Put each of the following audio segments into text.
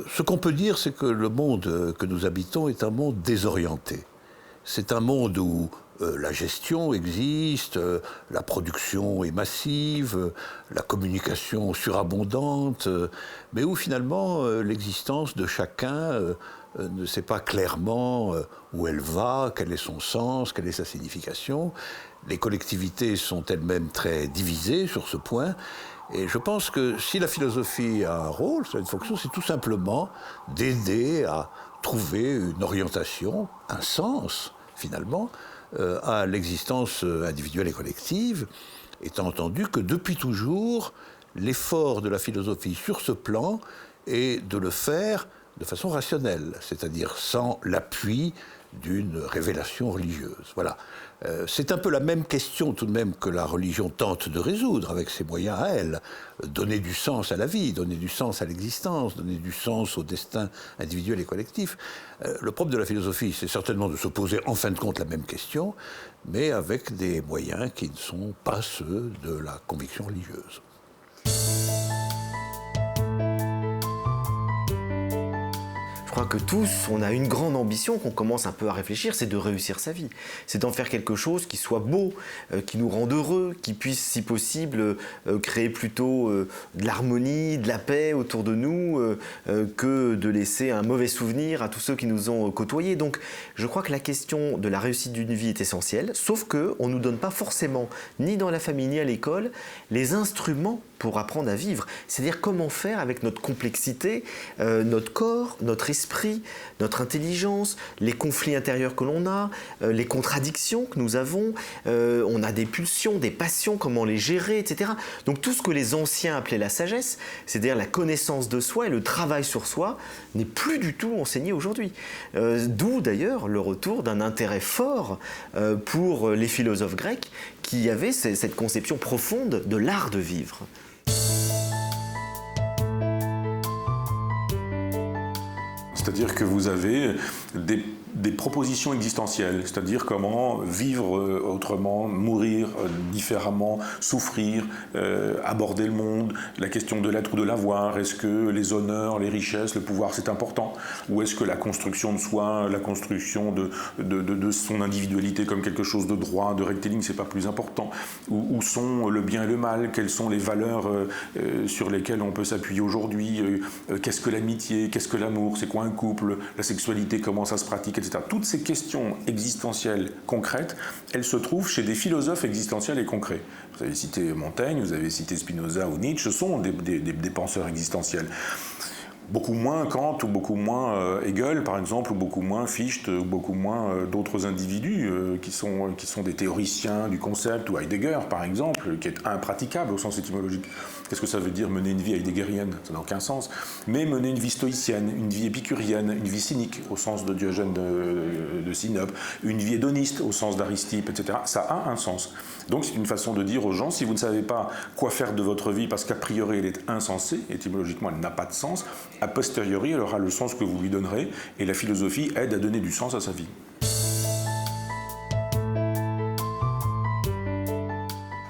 Ce qu'on peut dire, c'est que le monde que nous habitons est un monde désorienté. C'est un monde où la gestion existe, la production est massive, la communication surabondante, mais où finalement l'existence de chacun ne sait pas clairement où elle va, quel est son sens, quelle est sa signification. Les collectivités sont elles-mêmes très divisées sur ce point. Et je pense que si la philosophie a un rôle, une fonction, c'est tout simplement d'aider à trouver une orientation, un sens, finalement, à l'existence individuelle et collective, étant entendu que depuis toujours, l'effort de la philosophie sur ce plan est de le faire de façon rationnelle, c'est-à-dire sans l'appui d'une révélation religieuse. Voilà. C'est un peu la même question tout de même que la religion tente de résoudre avec ses moyens à elle. Donner du sens à la vie, donner du sens à l'existence, donner du sens au destin individuel et collectif. Le propre de la philosophie, c'est certainement de se poser en fin de compte la même question, mais avec des moyens qui ne sont pas ceux de la conviction religieuse. Je crois que tous, on a une grande ambition qu'on commence un peu à réfléchir, c'est de réussir sa vie. C'est d'en faire quelque chose qui soit beau, qui nous rende heureux, qui puisse, si possible, créer plutôt de l'harmonie, de la paix autour de nous, que de laisser un mauvais souvenir à tous ceux qui nous ont côtoyés. Donc, je crois que la question de la réussite d'une vie est essentielle, sauf qu'on ne nous donne pas forcément, ni dans la famille, ni à l'école, les instruments pour apprendre à vivre. C'est-à-dire comment faire avec notre complexité, notre corps, notre esprit, notre intelligence, les conflits intérieurs que l'on a, les contradictions que nous avons, on a des pulsions, des passions, comment les gérer, etc. Donc tout ce que les anciens appelaient la sagesse, c'est-à-dire la connaissance de soi et le travail sur soi, n'est plus du tout enseigné aujourd'hui. D'où d'ailleurs le retour d'un intérêt fort pour les philosophes grecs qui avaient cette conception profonde de l'art de vivre. C'est-à-dire que vous avez des propositions existentielles, c'est-à-dire comment vivre autrement, mourir différemment, souffrir, aborder le monde, la question de l'être ou de l'avoir, est-ce que les honneurs, les richesses, le pouvoir c'est important, ou est-ce que la construction de soi, la construction de son individualité comme quelque chose de droit, de rectiligne, c'est pas plus important, où sont le bien et le mal, quelles sont les valeurs sur lesquelles on peut s'appuyer aujourd'hui, qu'est-ce que l'amitié, qu'est-ce que l'amour, c'est quoi un couple, la sexualité, comment ça se pratique, etc. Toutes ces questions existentielles concrètes, elles se trouvent chez des philosophes existentiels et concrets. Vous avez cité Montaigne, vous avez cité Spinoza ou Nietzsche, ce sont des penseurs existentiels. Beaucoup moins Kant ou beaucoup moins Hegel, par exemple, ou beaucoup moins Fichte, ou beaucoup moins d'autres individus qui sont des théoriciens du concept, ou Heidegger, par exemple, qui est impraticable au sens étymologique. Qu'est-ce que ça veut dire mener une vie heideggerienne? Ça n'a aucun sens. Mais mener une vie stoïcienne, une vie épicurienne, une vie cynique, au sens de Diogène de Sinope, une vie hédoniste, au sens d'Aristippe, etc., ça a un sens. Donc c'est une façon de dire aux gens, si vous ne savez pas quoi faire de votre vie, parce qu'a priori elle est insensée, étymologiquement elle n'a pas de sens, a posteriori elle aura le sens que vous lui donnerez, et la philosophie aide à donner du sens à sa vie.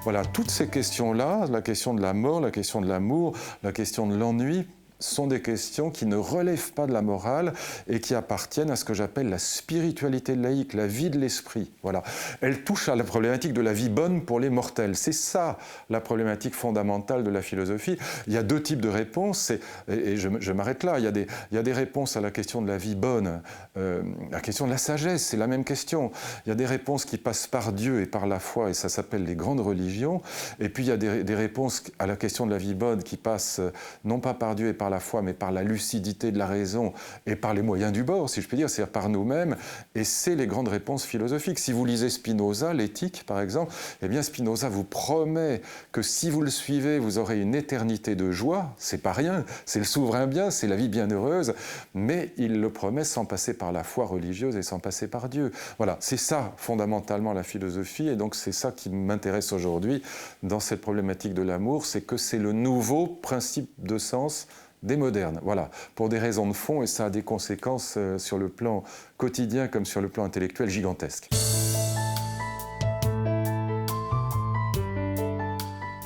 Voilà, toutes ces questions-là, la question de la mort, la question de l'amour, la question de l'ennui, sont des questions qui ne relèvent pas de la morale et qui appartiennent à ce que j'appelle la spiritualité laïque, la vie de l'esprit. Voilà. Elle touche à la problématique de la vie bonne pour les mortels. C'est ça la problématique fondamentale de la philosophie. Il y a deux types de réponses, et je m'arrête là. Il y a des réponses à la question de la vie bonne, la question de la sagesse, c'est la même question. Il y a des réponses qui passent par Dieu et par la foi, et ça s'appelle les grandes religions. Et puis il y a des réponses à la question de la vie bonne qui passent non pas par Dieu et par la foi, mais par la lucidité de la raison et par les moyens du bord, si je puis dire, c'est-à-dire par nous-mêmes, et c'est les grandes réponses philosophiques. Si vous lisez Spinoza, l'éthique par exemple, eh bien Spinoza vous promet que si vous le suivez, vous aurez une éternité de joie, c'est pas rien, c'est le souverain bien, c'est la vie bienheureuse, mais il le promet sans passer par la foi religieuse et sans passer par Dieu. Voilà, c'est ça fondamentalement la philosophie, et donc c'est ça qui m'intéresse aujourd'hui dans cette problématique de l'amour, c'est que c'est le nouveau principe de sens des modernes, voilà, pour des raisons de fond, et ça a des conséquences sur le plan quotidien comme sur le plan intellectuel gigantesques.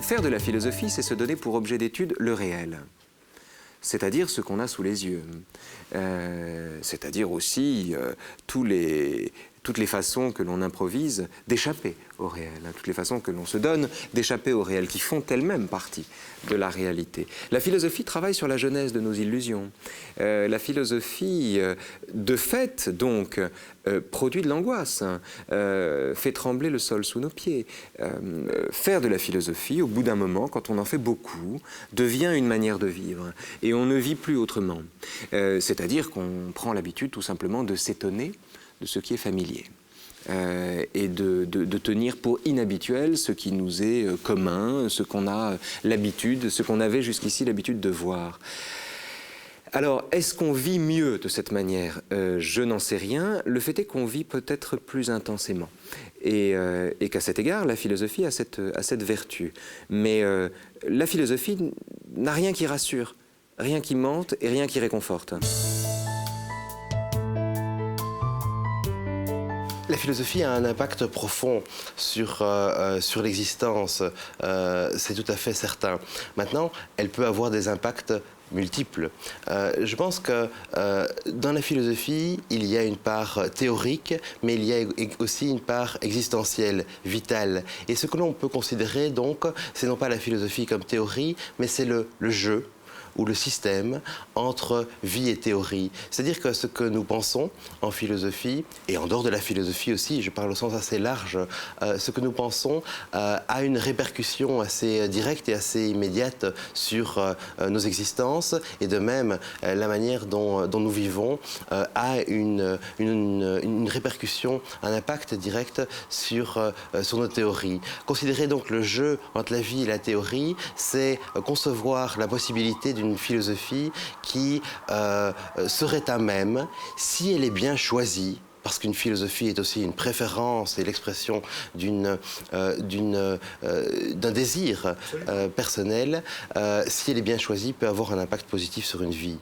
Faire de la philosophie, c'est se donner pour objet d'étude le réel. c'est-à-dire ce qu'on a sous les yeux, c'est-à-dire aussi toutes les façons que l'on improvise d'échapper au réel, toutes les façons que l'on se donne d'échapper au réel, qui font elles-mêmes partie de la réalité. La philosophie travaille sur la genèse de nos illusions. La philosophie, de fait, donc, produit de l'angoisse, fait trembler le sol sous nos pieds. Faire de la philosophie, au bout d'un moment, quand on en fait beaucoup, devient une manière de vivre. Et on ne vit plus autrement. C'est-à-dire qu'on prend l'habitude tout simplement de s'étonner de ce qui est familier. Et de tenir pour inhabituel ce qui nous est commun, ce qu'on a l'habitude, ce qu'on avait jusqu'ici l'habitude de voir. Alors, est-ce qu'on vit mieux de cette manière? Je n'en sais rien. Le fait est qu'on vit peut-être plus intensément. Et qu'à cet égard, la philosophie a cette vertu. Mais la philosophie n'a rien qui rassure, rien qui mente et rien qui réconforte. La philosophie a un impact profond sur l'existence, c'est tout à fait certain. Maintenant, elle peut avoir des impacts multiples. Je pense que dans la philosophie, il y a une part théorique, mais il y a aussi une part existentielle, vitale. Et ce que l'on peut considérer, donc, c'est non pas la philosophie comme théorie, mais c'est le jeu ou le système entre vie et théorie. C'est-à-dire que ce que nous pensons en philosophie, et en dehors de la philosophie aussi, je parle au sens assez large, ce que nous pensons a une répercussion assez directe et assez immédiate sur nos existences, et de même, la manière dont nous vivons a une répercussion, un impact direct sur nos théories. Considérer donc le jeu entre la vie et la théorie, c'est concevoir la possibilité d'une philosophie qui serait à même, si elle est bien choisie, parce qu'une philosophie est aussi une préférence et l'expression d'un désir personnel, si elle est bien choisie, peut avoir un impact positif sur une vie.